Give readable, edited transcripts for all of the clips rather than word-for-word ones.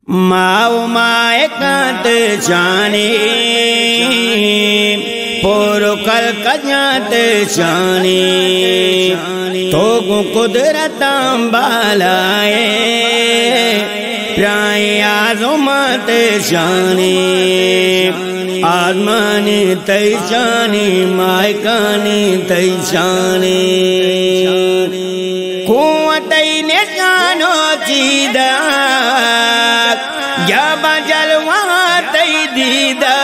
ماو مائے کانت شانی پورو کل کجانت شانی تو گو قدرتاں بالائے پرائیں آزمات شانی آزمانی تی شانی مائکانی تی شانی قوتی نشانو چیدہ یا بجلوان تی دیدہ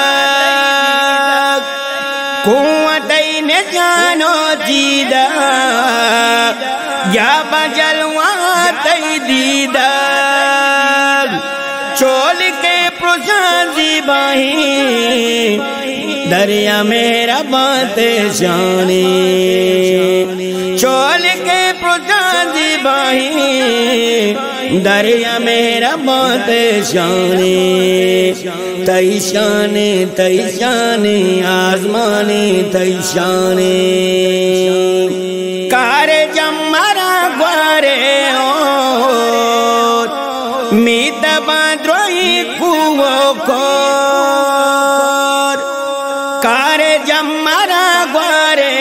قوتی نشانو چیدہ یا بجلوان تی دیدہ چول کے پروشان زیباہی دریا میرا بات شانی چول کے پروشان زیباہی دریا میرا بات شانی تی شانی تی شانی آزمانی تی شانی کار جمارا گوارے میت باندروئی کوو کور کار جمارا گوارے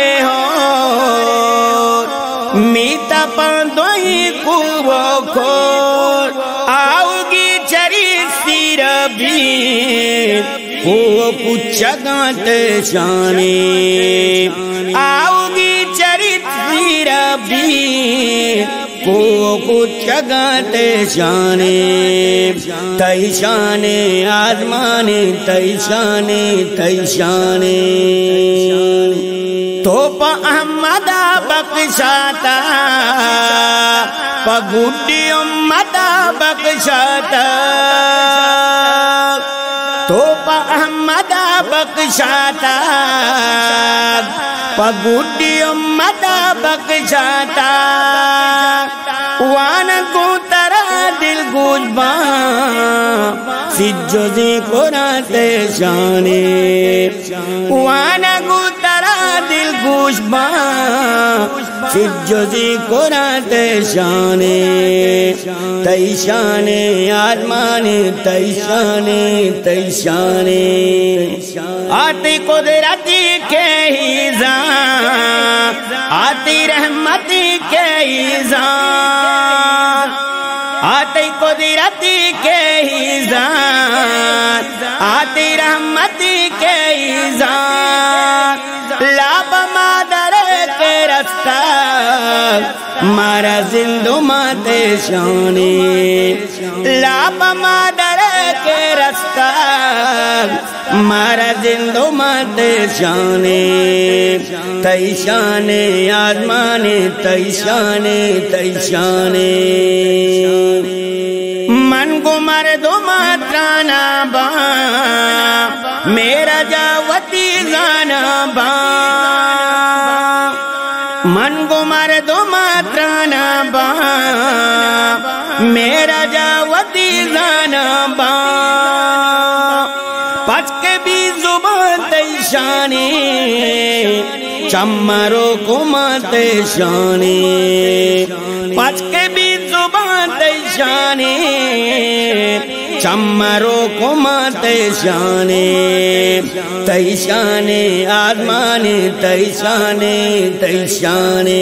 میت باندروئی کوو کور آؤگی چری سیر بھی کوو پچھگانت شانی آؤگی چری سیر بھی کو پچھگانت شانی تی شانی آزمانی تی شانی تی شانی تو پا احمدہ بخشاتا پا گوڑی امتہ بخشاتا تو پا احمدہ بخشاتا پا گوڑی امتہ بخشاتا وانا کو ترا دل گوش بان سجو زی قرآن شانی وانا کو ترا دل گوش بان سجو زی قرآن شانی تی شانی آزمانی تی شانی تی شانی آتی قدرتی کے ہی زان آتی رحمتی کے ہی زان آتی قدرتی کے ہی زان آتی رحمتی کے ہی زان لاب مادر کے رستہ مارا زندو مات شانی لاب مادر کے رستہ مارا زندو مات شانی تی شانی آزمانی تی شانی تی شانی من کو مردو ماترانا با میرا جاوتی زانا با من کو مردو ماترانا با میرا جاوتی زانا با پچ کے بھی زبان تی شانی چمرو کو مات شانی پچ کے بھی زبان تی شانی چمرو کو مات شانی تی شانی آزمانی تی شانی تی شانی